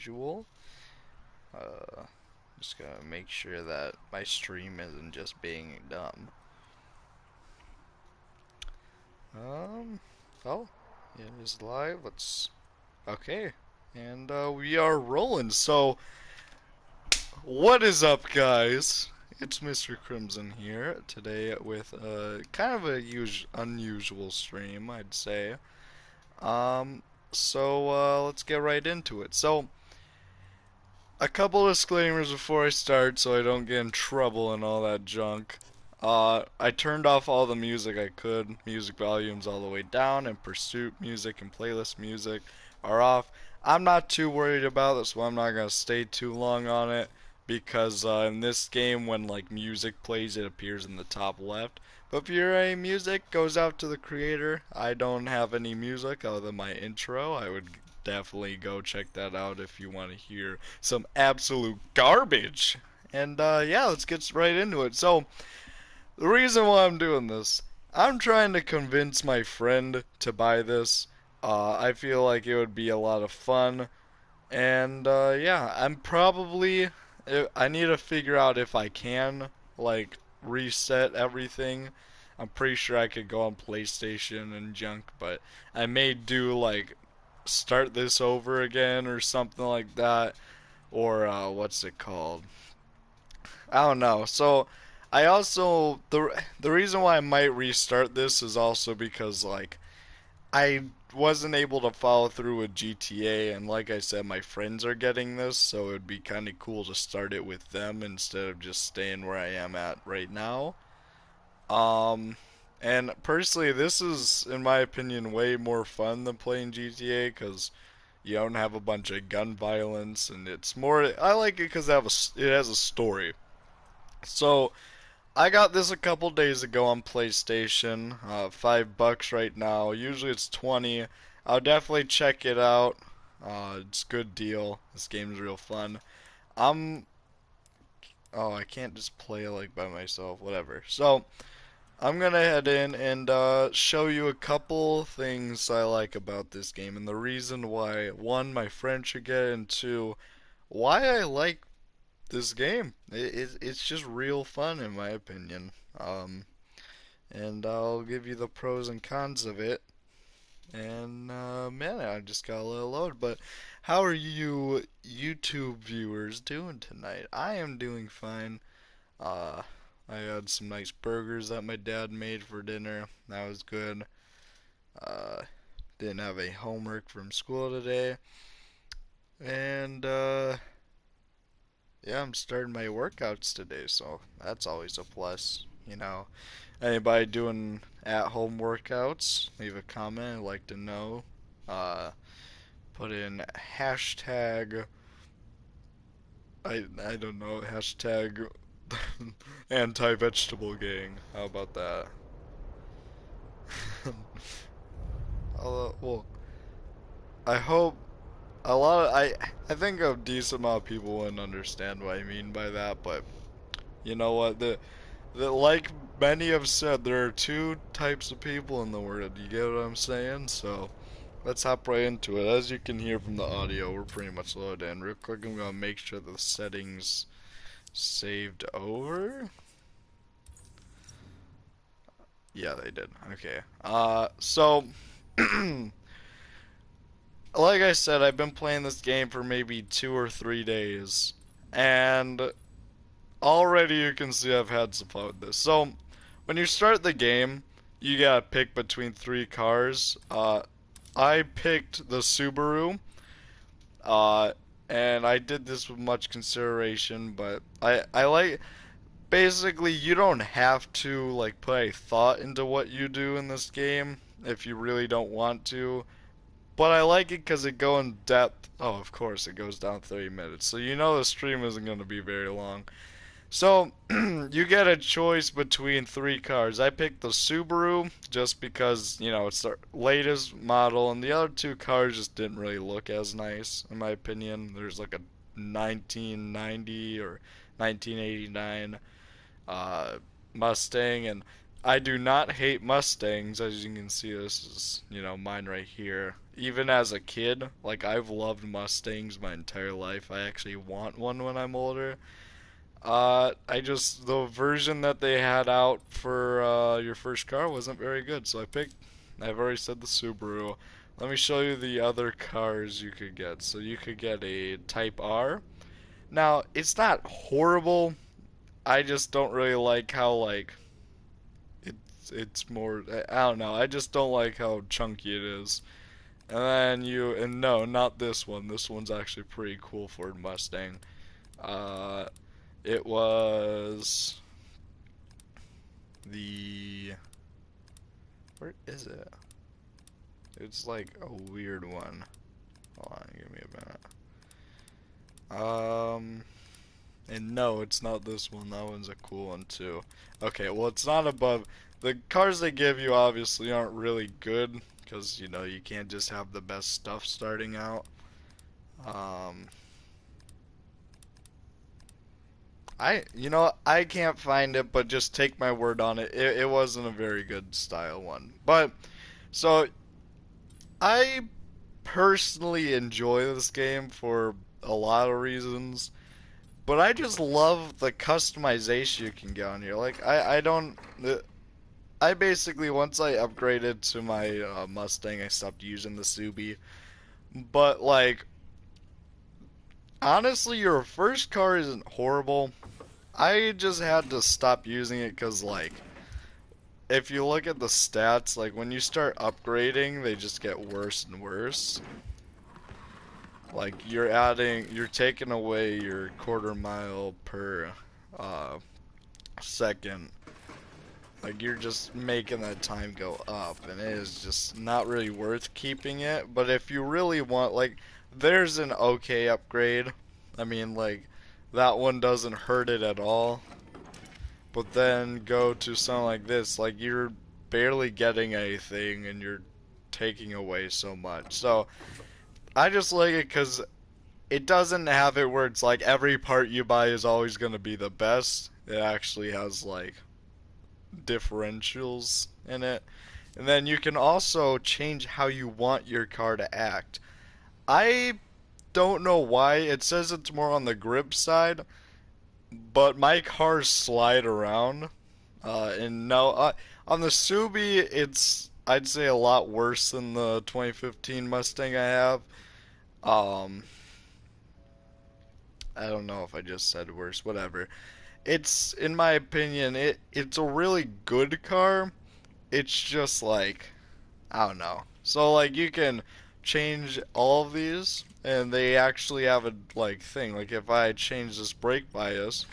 usual. Uh, just gotta make sure that my stream isn't just being dumb. Um, oh, it is live. Okay. And we are rolling. So, what is up, guys? It's Mr. Crimson here today with kind of a unusual stream, I'd say. Um, let's get right into it. So, a couple disclaimers before I start so I don't get in trouble and all that junk. I turned off all the music I could. Music volumes all the way down, and pursuit music and playlist music are off. I'm not too worried about this, so I'm not gonna stay too long on it because in this game, when like music plays, it appears in the top left. But if your music goes out to the creator, I don't have any music other than my intro. I would definitely go check that out if you want to hear some absolute garbage. And yeah, let's get right into it. So, the reason why I'm doing this, I'm trying to convince my friend to buy this. I feel like it would be a lot of fun. And yeah, I need to figure out if I can, like, reset everything. I'm pretty sure I could go on PlayStation and junk, but I may do, like, start this over again or something like that. Or, what's it called? I don't know. So, I also the reason why I might restart this is also because like I wasn't able to follow through with GTA, and like I said, my friends are getting this, so it would be kind of cool to start it with them instead of just staying where I am at right now. Um, and personally, this is, in my opinion, way more fun than playing GTA because you don't have a bunch of gun violence, and it's more. I like it because it has a story. So I got this a couple days ago on PlayStation. $5 right now. Usually it's 20. I'll definitely check it out. It's a good deal. This game's real fun. I'm. Oh, I can't just play like by myself. Whatever. So I'm gonna head in and show you a couple things I like about this game and the reason why. One, my friend should get it, and two, why I like this game. It's just real fun in my opinion. And I'll give you the pros and cons of it. And man, I just got a little load. But how are you YouTube viewers doing tonight? I am doing fine. Uh, I had some nice burgers that my dad made for dinner. That was good. Uh, didn't have a homework from school today. And yeah, I'm starting my workouts today, so that's always a plus. Anybody doing at-home workouts? Leave a comment. I'd like to know. Uh, put in hashtag. I don't know, hashtag anti-vegetable gang. How about that? Well, I hope I think a decent amount of people wouldn't understand what I mean by that, but you know what? Like many have said, there are two types of people in the world. You get what I'm saying? So let's hop right into it. As you can hear from the audio, we're pretty much loaded in. Real quick, I'm gonna make sure the settings saved over. Yeah, they did. Okay. So like I said, I've been playing this game for maybe 2 or 3 days, and already you can see I've had some fun with this. So when you start the game, you gotta pick between three cars. I picked the Subaru. Uh, and I did this with much consideration, but I like basically you don't have to like put a thought into what you do in this game if you really don't want to. But I like it because it go in depth. Oh, of course, it goes down 30 minutes. So you know the stream isn't going to be very long. So you get a choice between three cars. I picked the Subaru just because, it's the latest model, and the other two cars just didn't really look as nice, in my opinion. There's like a 1990 or 1989 uh, Mustang, and I do not hate Mustangs. As you can see, this is, mine right here. Even as a kid, like, I've loved Mustangs my entire life. I actually want one when I'm older. The version that they had out for your first car wasn't very good, so I've already said the Subaru. Let me show you the other cars you could get. So you could get a Type R. Now, it's not horrible. I just don't really like how, like, it's more, I don't know, I just don't like how chunky it is. And no, not this one. This one's actually pretty cool Ford Mustang. Uh, it was the, where is it? It's like a weird one. Hold on, give me a minute. And no, it's not this one. That one's a cool one too. Okay, well, it's not above. The cars they give you obviously aren't really good because, you can't just have the best stuff starting out. Um, I can't find it, but just take my word on it. It wasn't a very good style one. But, so, I personally enjoy this game for a lot of reasons. But I just love the customization you can get on here. Like, I don't. I basically, once I upgraded to my Mustang, I stopped using the Subi. But, like, honestly, your first car isn't horrible. I just had to stop using it because, like, if you look at the stats, like, when you start upgrading, they just get worse and worse. Like, you're taking away your quarter mile per uh, second. Like, you're just making that time go up, and it is just not really worth keeping it. But if you really want, like, there's an okay upgrade. I mean, like, that one doesn't hurt it at all. But then go to something like this, like, you're barely getting anything, and you're taking away so much. So, I just like it because it doesn't have it where it's like every part you buy is always going to be the best. It actually has, like, differentials in it. And then you can also change how you want your car to act. I don't know why. It says it's more on the grip side, but my cars slide around. And no, on the Subi, it's, I'd say, a lot worse than the 2015 Mustang I have. Um, I don't know if I just said worse, whatever. It's, in my opinion, it's a really good car. It's just like, I don't know. So, like, you can change all of these, and they actually have a, like, thing. Like, if I change this brake bias,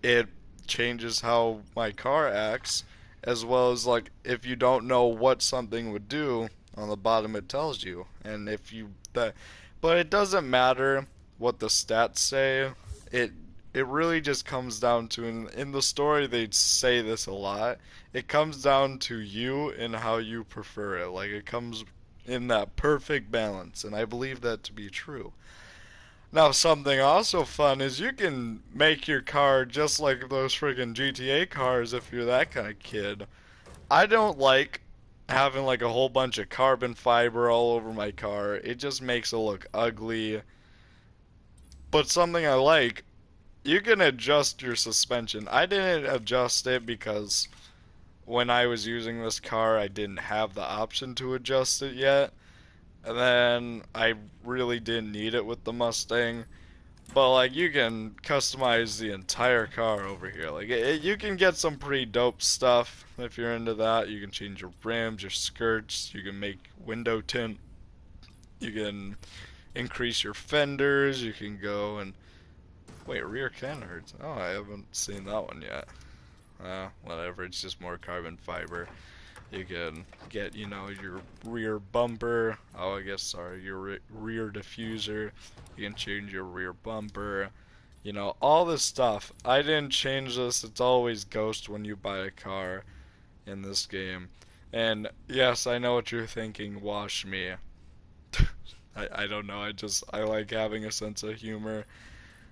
it changes how my car acts, as well as, like, if you don't know what something would do, on the bottom it tells you. And if you that, but it doesn't matter what the stats say. It it really just comes down to, in the story they say this a lot. It comes down to you and how you prefer it. Like, it comes in that perfect balance, and I believe that to be true. Now, something also fun is you can make your car just like those friggin' GTA cars if you're that kind of kid. I don't like having like a whole bunch of carbon fiber all over my car. It just makes it look ugly. But something I like, you can adjust your suspension. I didn't adjust it because when I was using this car, I didn't have the option to adjust it yet. And then I really didn't need it with the Mustang. But, like, you can customize the entire car over here. Like, you can get some pretty dope stuff if you're into that. You can change your rims, your skirts. You can make window tint. You can increase your fenders. You can go and wait, rear canards. Oh, I haven't seen that one yet. Whatever. It's just more carbon fiber. You can get, your rear bumper. Oh, I guess, sorry, your rear diffuser. You can change your rear bumper. All this stuff. I didn't change this. It's always Ghost when you buy a car in this game. And yes, I know what you're thinking. Wash me. I don't know. I like having a sense of humor.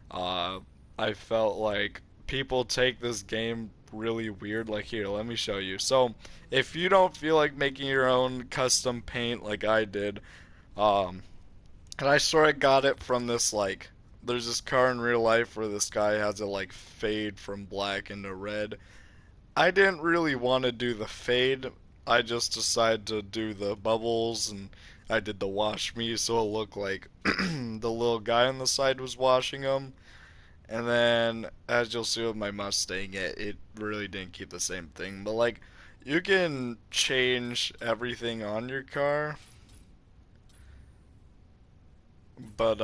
Uh, I felt like people take this game really weird. Like, here, let me show you. So, if you don't feel like making your own custom paint like I did, um, and I sort of got it from this, like, there's this car in real life where this guy has it, like, fade from black into red. I didn't really want to do the fade. I just decided to do the bubbles, and I did the wash me so it looked like the little guy on the side was washing them. And then, as you'll see with my Mustang, it really didn't keep the same thing. But, like, you can change everything on your car. But,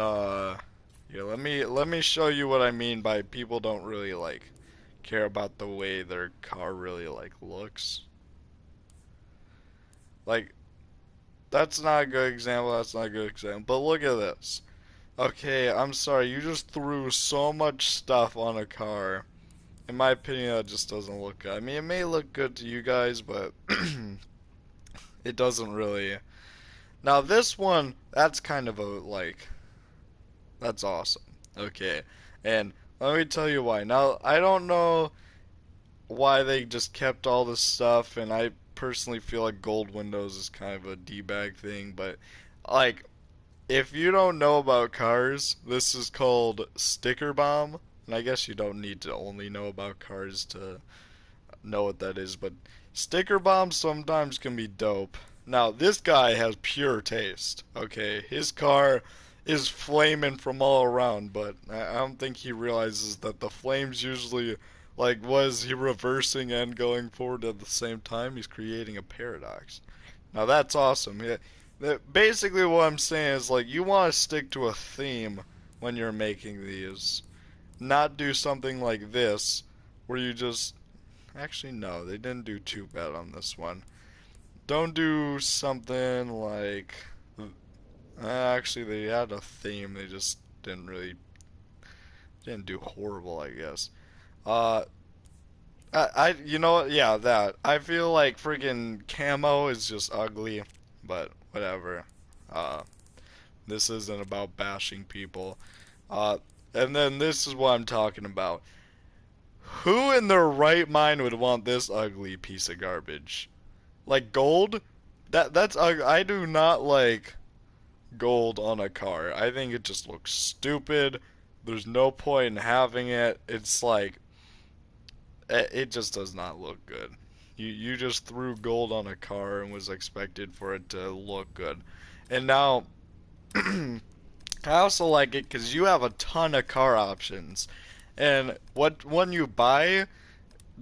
yeah, let me show you what I mean by people don't really, like, care about the way their car really, like, looks. Like, that's not a good example, that's not a good example. But look at this. Okay, I'm sorry, you just threw so much stuff on a car. In my opinion, that just doesn't look good. I mean, it may look good to you guys, but it doesn't really. Now, this one, that's kind of a, like, that's awesome. Okay, and let me tell you why. Now, I don't know why they just kept all this stuff, and I personally feel like gold windows is kind of a D-bag thing, but, like, if you don't know about cars, this is called sticker bomb. And I guess you don't need to only know about cars to know what that is, but sticker bombs sometimes can be dope. Now, this guy has pure taste, okay? His car is flaming from all around, but I don't think he realizes that the flames usually, like, was he reversing and going forward at the same time? He's creating a paradox. Now, that's awesome. Yeah, basically, what I'm saying is, like, you want to stick to a theme when you're making these. Not do something like this, where you just actually, no, they didn't do too bad on this one. Don't do something like. Actually, they had a theme. They just didn't do horrible, I guess. Uh, you know what? Yeah, that. I feel like freaking camo is just ugly, but whatever. Uh, this isn't about bashing people. Uh, and then this is what I'm talking about. Who in their right mind would want this ugly piece of garbage? Like gold? That's I do not like gold on a car. I think it just looks stupid. There's no point in having it. It's like it just does not look good. You just threw gold on a car and was expected for it to look good. And now I also like it because you have a ton of car options. And what one you buy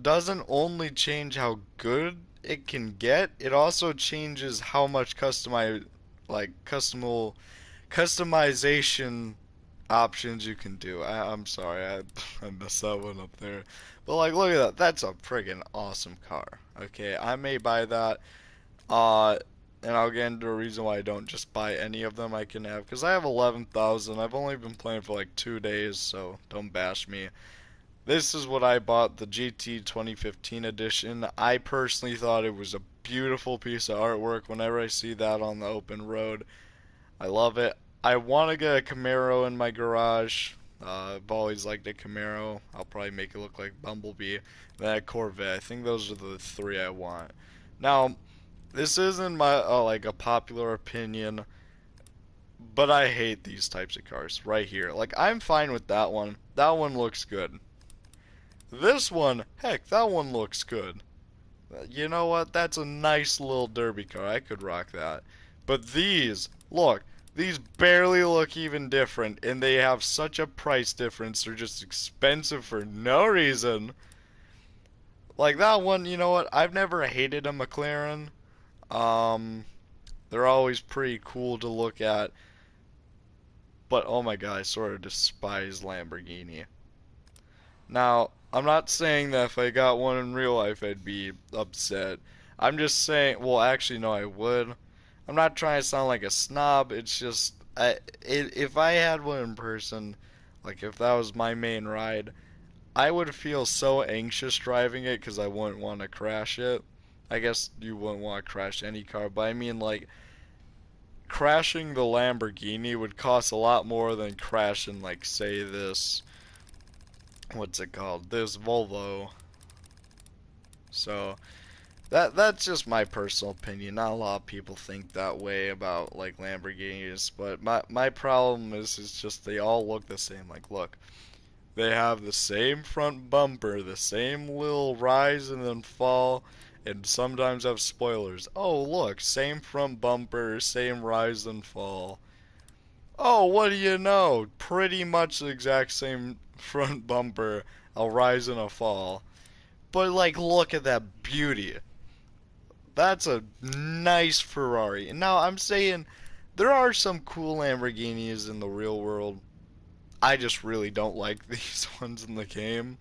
doesn't only change how good it can get, it also changes how much customization options you can do. I'm sorry, I messed that one up there. But like, look at that. That's a friggin' awesome car. Okay, I may buy that. Uh, and I'll get into a reason why I don't just buy any of them I can have. Because I have 11,000. I've only been playing for like 2 days, so don't bash me. This is what I bought, the GT 2015 edition. I personally thought it was a beautiful piece of artwork. Whenever I see that on the open road, I love it. I want to get a Camaro in my garage. I've always liked a Camaro. I'll probably make it look like Bumblebee. Then a Corvette. I think those are the three I want. Now, this isn't my like a popular opinion, but I hate these types of cars right here. Like, I'm fine with that one. That one looks good. This one, heck, that one looks good. You know what? That's a nice little derby car. I could rock that. But these, look, these barely look even different, and they have such a price difference. They're just expensive for no reason. Like that one, you know what? I've never hated a McLaren. Um, they're always pretty cool to look at. But oh my god, I sort of despise Lamborghini. Now, I'm not saying that if I got one in real life I'd be upset. I'm just saying, well, actually, no, I would. I'm not trying to sound like a snob. It's just, if I had one in person, like if that was my main ride, I would feel so anxious driving it because I wouldn't want to crash it. I guess you wouldn't want to crash any car, but I mean, like, crashing the Lamborghini would cost a lot more than crashing, like, say, this what's it called? This Volvo. So that's just my personal opinion. Not a lot of people think that way about like Lamborghinis, but my problem is just they all look the same. Like look, they have the same front bumper, the same little rise and then fall, and sometimes have spoilers. Oh look, same front bumper, same rise and fall. Oh, what do you know? Pretty much the exact same front bumper, a rise and a fall. But like look at that beauty. That's a nice Ferrari. And now I'm saying there are some cool Lamborghinis in the real world. I just really don't like these ones in the game.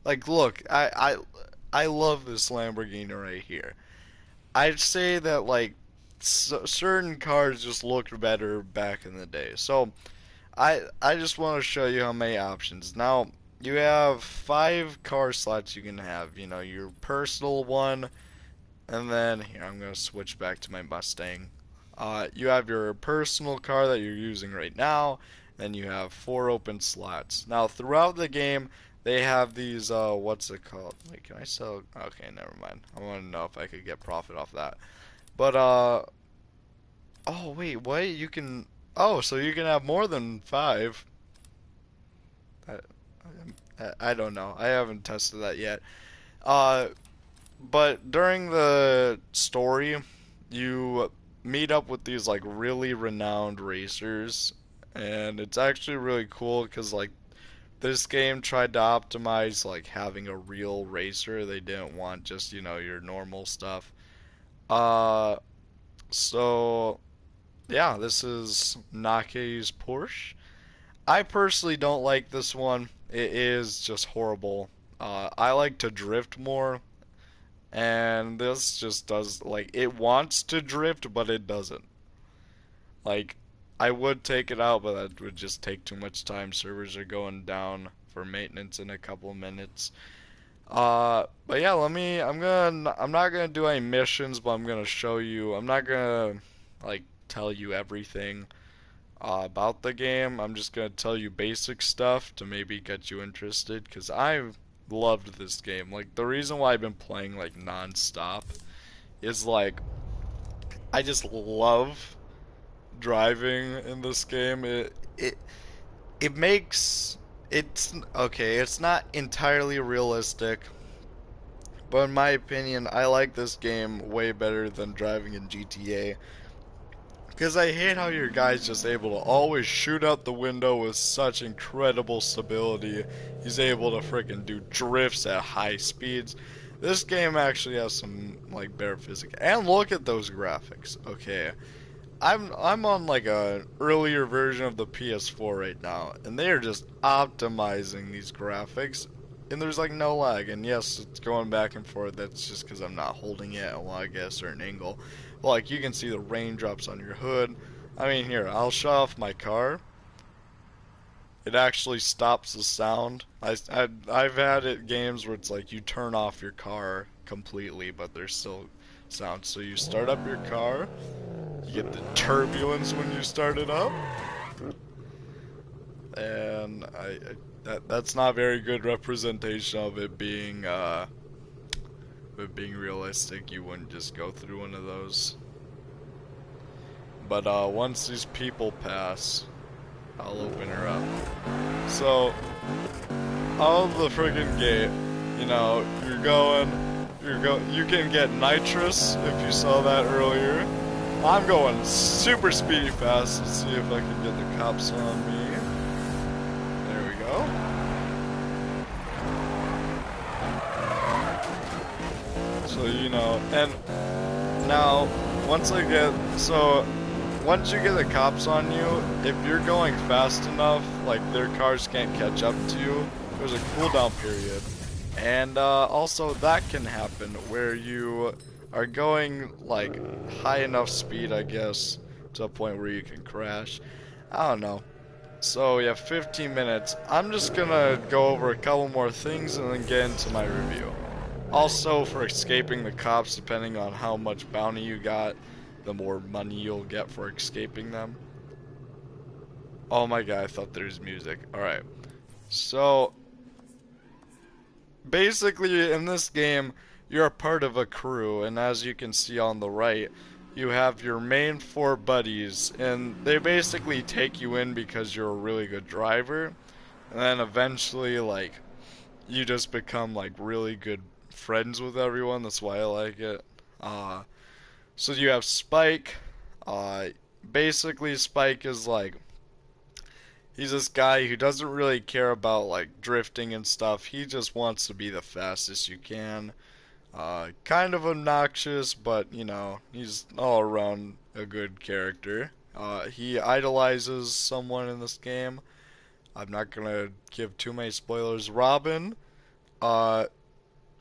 Like, look, I love this Lamborghini right here. I'd say that like certain cars just looked better back in the day. So I just want to show you how many options. Now you have 5 car slots you can have. You know, your personal one, and then here I'm gonna switch back to my Mustang. You have your personal car that you're using right now. Then you have 4 open slots. Now throughout the game, they have these what's it called? Wait, can I sell? Okay, never mind. I want to know if I could get profit off that. But oh wait, what? You can. Oh, so you can have more than 5. I, I don't know. I haven't tested that yet. Uh, but during the story, you meet up with these like really renowned racers, and it's actually really cool because like this game tried to optimize like having a real racer. They didn't want just, you know, your normal stuff. Uh, so yeah, this is Nake's Porsche. I personally don't like this one. It is just horrible. I like to drift more, and this just does like it wants to drift, but it doesn't. Like I would take it out, but that would just take too much time. Servers are going down for maintenance in a couple of minutes. But yeah, I'm not gonna do any missions, but I'm gonna show you. I'm not gonna like tell you everything about the game. I'm just gonna tell you basic stuff to maybe get you interested, because I've loved this game. Like the reason why I've been playing like non-stop is like I just love driving in this game. It makes it's okay. It's not entirely realistic, but in my opinion, I like this game way better than driving in GTA. Because I hate how your guy's just able to always shoot out the window with such incredible stability. He's able to freaking do drifts at high speeds. This game actually has some like better physics. And look at those graphics. Okay. I'm on like a earlier version of the PS4 right now, and they are just optimizing these graphics, and there's like no lag. And yes, it's going back and forth. That's just because I'm not holding it while I get a certain angle. But, like you can see the raindrops on your hood. I mean, here I'll shut off my car. It actually stops the sound. I've had it games where it's like you turn off your car completely, but there's still sound. So you start up your car. You get the turbulence when you start it up, and that's not very good representation of it being realistic. You wouldn't just go through one of those. But once these people pass, I'll open her up. So out of the friggin' gate, you know, you can get nitrous if you saw that earlier. I'm going super speedy fast. Let's see if I can get the cops on me. There we go. So, you know, and now, once you get the cops on you, if you're going fast enough, like their cars can't catch up to you, there's a cooldown period. And also that can happen where you are going like high enough speed, I guess, to a point where you can crash. I don't know. So yeah, 15 minutes. I'm just gonna go over a couple more things and then get into my review. Also, for escaping the cops, depending on how much bounty you got, the more money you'll get for escaping them. Oh my god, I thought there was music. Alright. So, basically in this game, you're a part of a crew, and as you can see on the right, you have your main four buddies, and they basically take you in because you're a really good driver, and then eventually, like, you just become like really good friends with everyone. That's why I like it. Uh, so you have Spike. Uh, basically, Spike is like he's this guy who doesn't really care about like drifting and stuff. He just wants to be the fastest you can. Kind of obnoxious, but you know he's all around a good character. He idolizes someone in this game. I'm not gonna give too many spoilers. Robin. Uh,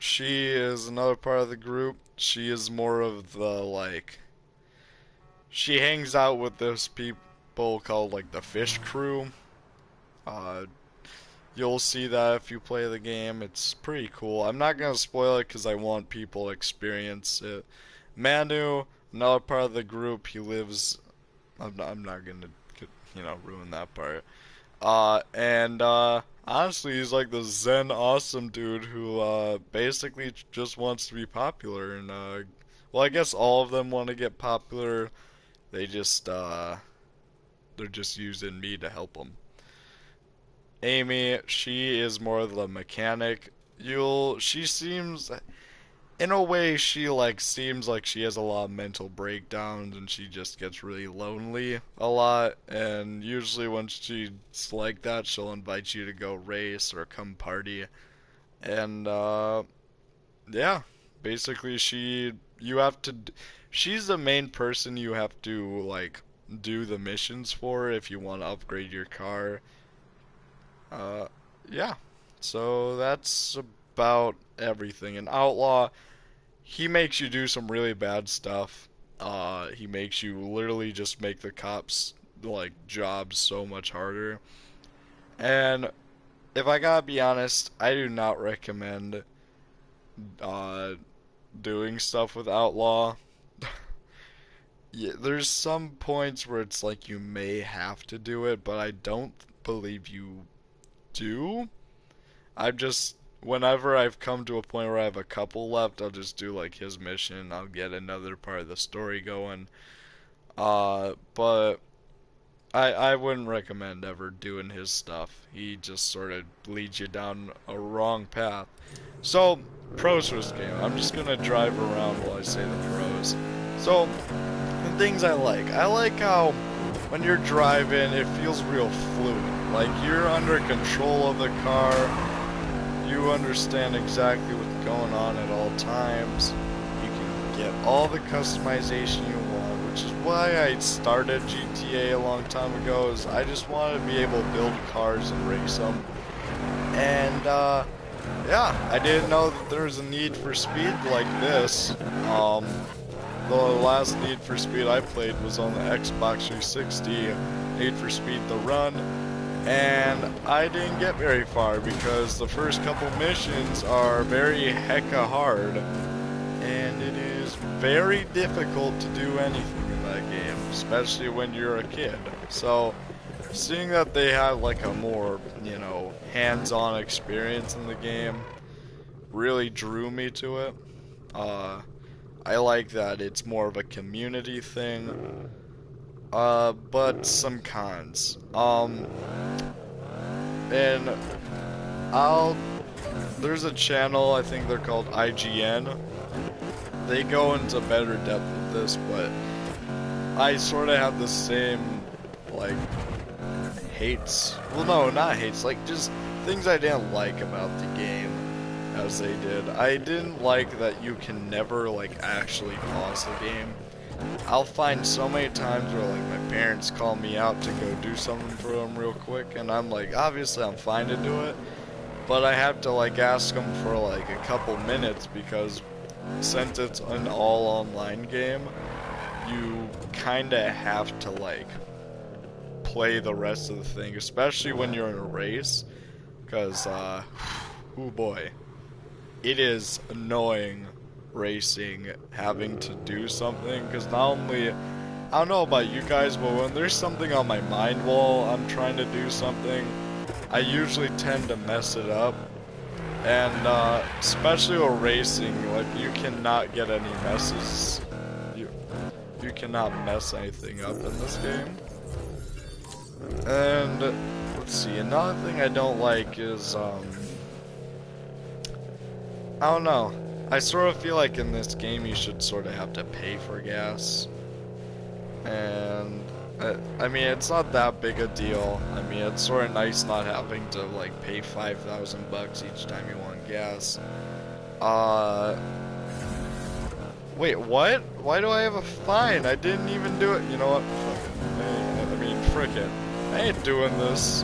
She is another part of the group. She is more of the like she hangs out with this people called like the Fish Crew. Uh you'll see that if you play the game. It's pretty cool. I'm not going to spoil it cuz I want people to experience it. Manu, another part of the group, he lives I'm not going to ruin that part. And honestly, he's like the Zen awesome dude who basically just wants to be popular. And well, I guess all of them want to get popular. They just they're just using me to help them. Amy, she is more of the mechanic. She seems in a way she like seems like she has a lot of mental breakdowns and she just gets really lonely a lot, and usually when she's like that she'll invite you to go race or come party. And yeah, basically you have to she's the main person you have to like do the missions for if you want to upgrade your car. uh yeah, so that's about everything. An outlaw, he makes you do some really bad stuff. He makes you literally just make the cops like jobs so much harder. And if I gotta be honest, I do not recommend uh, doing stuff with Outlaw. Yeah, there's some points where it's like you may have to do it, but I don't believe you do. I've just whenever I've come to a point where I have a couple left, I'll just do like his mission. I'll get another part of the story going. But I wouldn't recommend ever doing his stuff. He just sort of leads you down a wrong path. So, pros for this game. I'm just gonna drive around while I say the pros. So, the things I like how when you're driving, it feels real fluid. Like you're under control of the car. You understand exactly what's going on at all times. You can get all the customization you want, which is why I started GTA a long time ago. Is I just wanted to be able to build cars and race them. And yeah, I didn't know that there was a Need for Speed like this. The last Need for Speed I played was on the Xbox 360, Need for Speed The Run. And I didn't get very far because the first couple missions are very hecka hard, and it is very difficult to do anything in that game, especially when you're a kid. So, seeing that they have like a more, hands-on experience in the game really drew me to it. I like that it's more of a community thing. But some cons. And I'll there's a channel, I think they're called IGN. They go into better depth with this, but I sort of have the same like hates. Well, no, not hates, like just things I didn't like about the game as they did. I didn't like that you can never like actually pause the game. I'll find so many times where like my parents call me out to go do something for them real quick, and I'm like, obviously I'm fine to do it, but I have to like ask them for like a couple minutes because since it's an all online game, you kinda have to like play the rest of the thing, especially when you're in a race, because oh boy, it is annoying racing having to do something, because not only I don't know about you guys, but when there's something on my mind while I'm trying to do something, I usually tend to mess it up, And especially with racing, like you cannot get any messes. You cannot mess anything up in this game. And let's see, another thing I don't like is I don't know. I sort of feel like in this game you should sort of have to pay for gas. And I mean, it's not that big a deal. I mean, it's sort of nice not having to like pay 5,000 bucks each time you want gas. Wait, what? Why do I have a fine? I didn't even do it. You know what? Fuck it. I mean, frick it. I ain't doing this.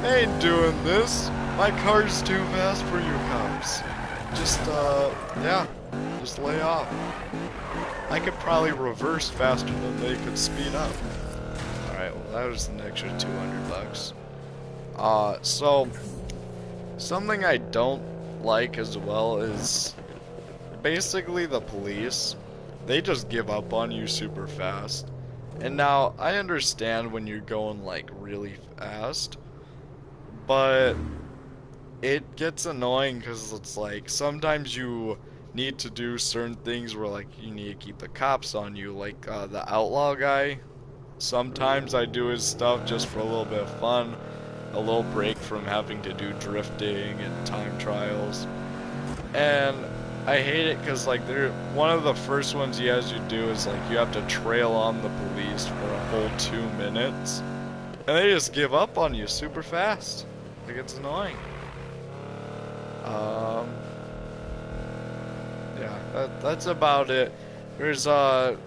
I ain't doing this. My car's too fast for you cops. Just, yeah. Just lay off. I could probably reverse faster than they could speed up. Alright, well that was an extra 200 bucks. So, something I don't like as well is basically the police. They just give up on you super fast. And now, I understand when you're going like really fast, but it gets annoying because it's like sometimes you need to do certain things where like you need to keep the cops on you, like the outlaw guy. Sometimes I do his stuff just for a little bit of fun, a little break from having to do drifting and time trials. And I hate it because like one of the first ones he has you do is like you have to trail on the police for a whole 2 minutes, and they just give up on you super fast. Like, it's annoying. Yeah, that's about it. There's but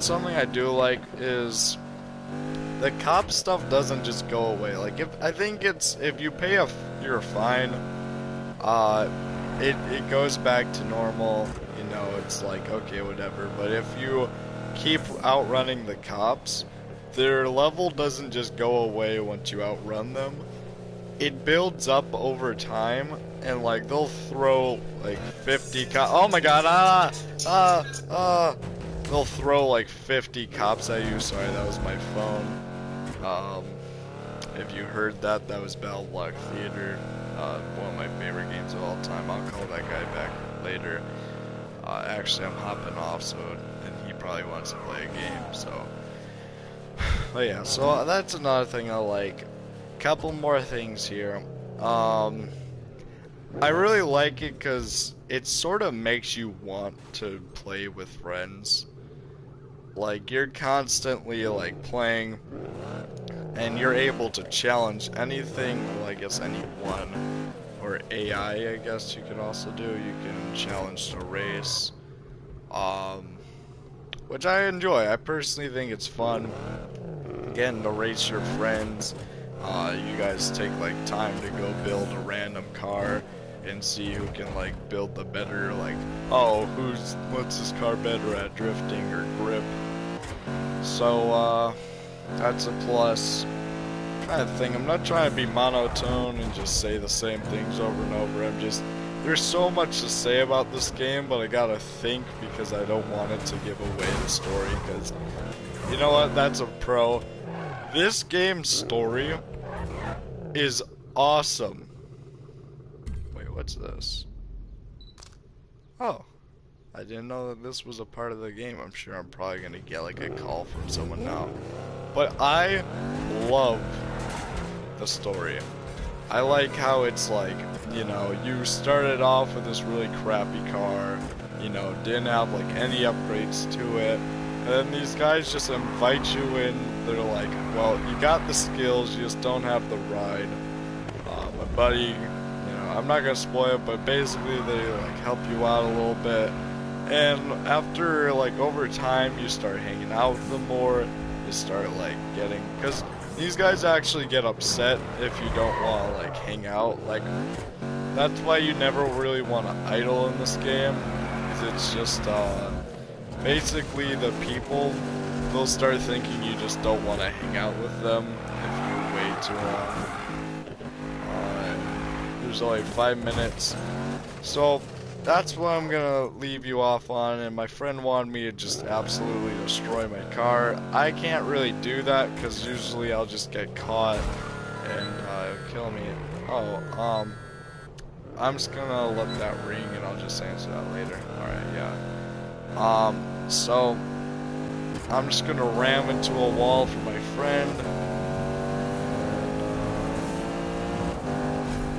something I do like is the cop stuff doesn't just go away. Like, if you pay your fine, it goes back to normal. You know, it's like, okay, whatever. But if you keep outrunning the cops, their level doesn't just go away once you outrun them. It builds up over time, and like they'll throw like 50 oh my god, they'll throw like 50 cops at you. Sorry, that was my phone. If you heard that, that was Battle Block Theater, one of my favorite games of all time. I'll call that guy back later. Actually, I'm hopping off, and he probably wants to play a game, so. But yeah, so that's another thing I like. Couple more things here. I really like it because it sort of makes you want to play with friends. Like, you're constantly like playing, and you're able to challenge anything, well, I guess anyone, or AI I guess you could also do. You can challenge to race, which I enjoy. I personally think it's fun getting to race your friends. You guys take like time to go build a random car and see who can like build the better, like, oh, what's this car better at, drifting or grip. So that's a plus. I'm trying to think. I'm not trying to be monotone and just say the same things over and over. There's so much to say about this game, but I gotta think because I don't want it to give away the story, because you know what, that's a pro. This game's story is awesome. Wait, what's this? Oh, I didn't know that this was a part of the game. I'm sure I'm probably gonna get like a call from someone now. But I love the story. I like how it's like, you know, you started off with this really crappy car, you know, didn't have like any upgrades to it. And then these guys just invite you in. They're like, well, you got the skills, you just don't have the ride. My buddy, you know, I'm not gonna spoil it, but basically they like help you out a little bit. And after like over time, you start hanging out with them more. You start like getting, because these guys actually get upset if you don't want to like hang out. Like, that's why you never really want to idle in this game. It's just basically the people, they'll start thinking you just don't want to hang out with them if you wait too long. There's only 5 minutes, so that's what I'm gonna leave you off on. And my friend wanted me to just absolutely destroy my car. I can't really do that because usually I'll just get caught and it'll kill me. Oh, I'm just gonna let that ring and I'll just answer that later. Alright, yeah. So I'm just gonna ram into a wall for my friend.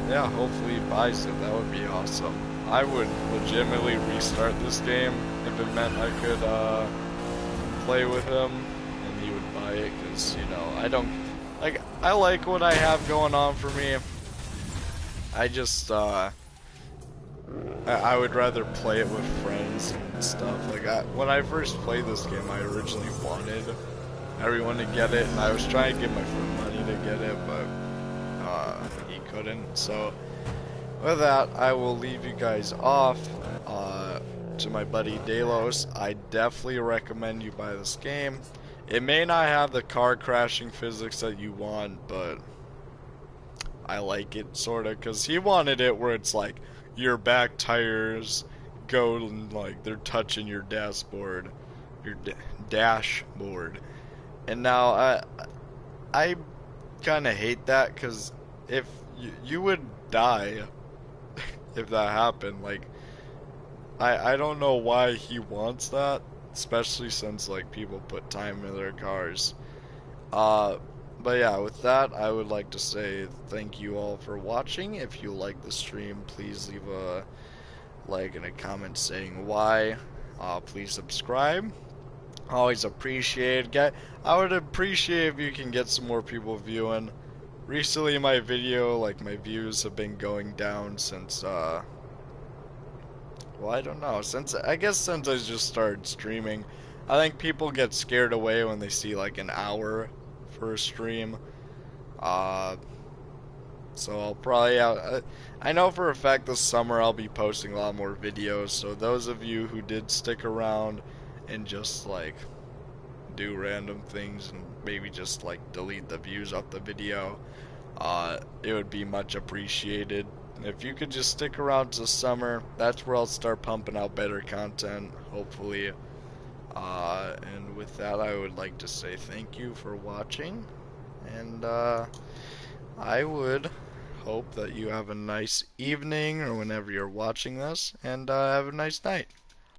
Yeah, hopefully he buys it. That would be awesome. I would legitimately restart this game if it meant I could play with him and he would buy it, because, you know, I don't like, I like what I have going on for me. I just I would rather play it with friends and stuff. Like, when I first played this game, I originally wanted everyone to get it, and I was trying to get my friend money to get it, but he couldn't. So with that, I will leave you guys off. To my buddy Delos, I definitely recommend you buy this game. It may not have the car crashing physics that you want, but I like it, sorta, because he wanted it where it's like your back tires go and like they're touching your dashboard, your dashboard. And now I kind of hate that, because if you would die if that happened. Like, I don't know why he wants that, especially since like people put time in their cars. Uh, but yeah, with that, I would like to say thank you all for watching. If you like the stream, please leave a like and a comment saying why. Please subscribe. Always appreciate. I would appreciate if you can get some more people viewing. Recently, my video, like my views have been going down since well, I don't know. I guess since I just started streaming, I think people get scared away when they see like an hour for a stream. Uh, so I'll probably I know for a fact this summer I'll be posting a lot more videos. So those of you who did stick around and just like do random things and maybe just like delete the views off the video, it would be much appreciated. If you could just stick around to summer, that's where I'll start pumping out better content, hopefully. And with that, I would like to say thank you for watching, and I would hope that you have a nice evening or whenever you're watching this, and have a nice night.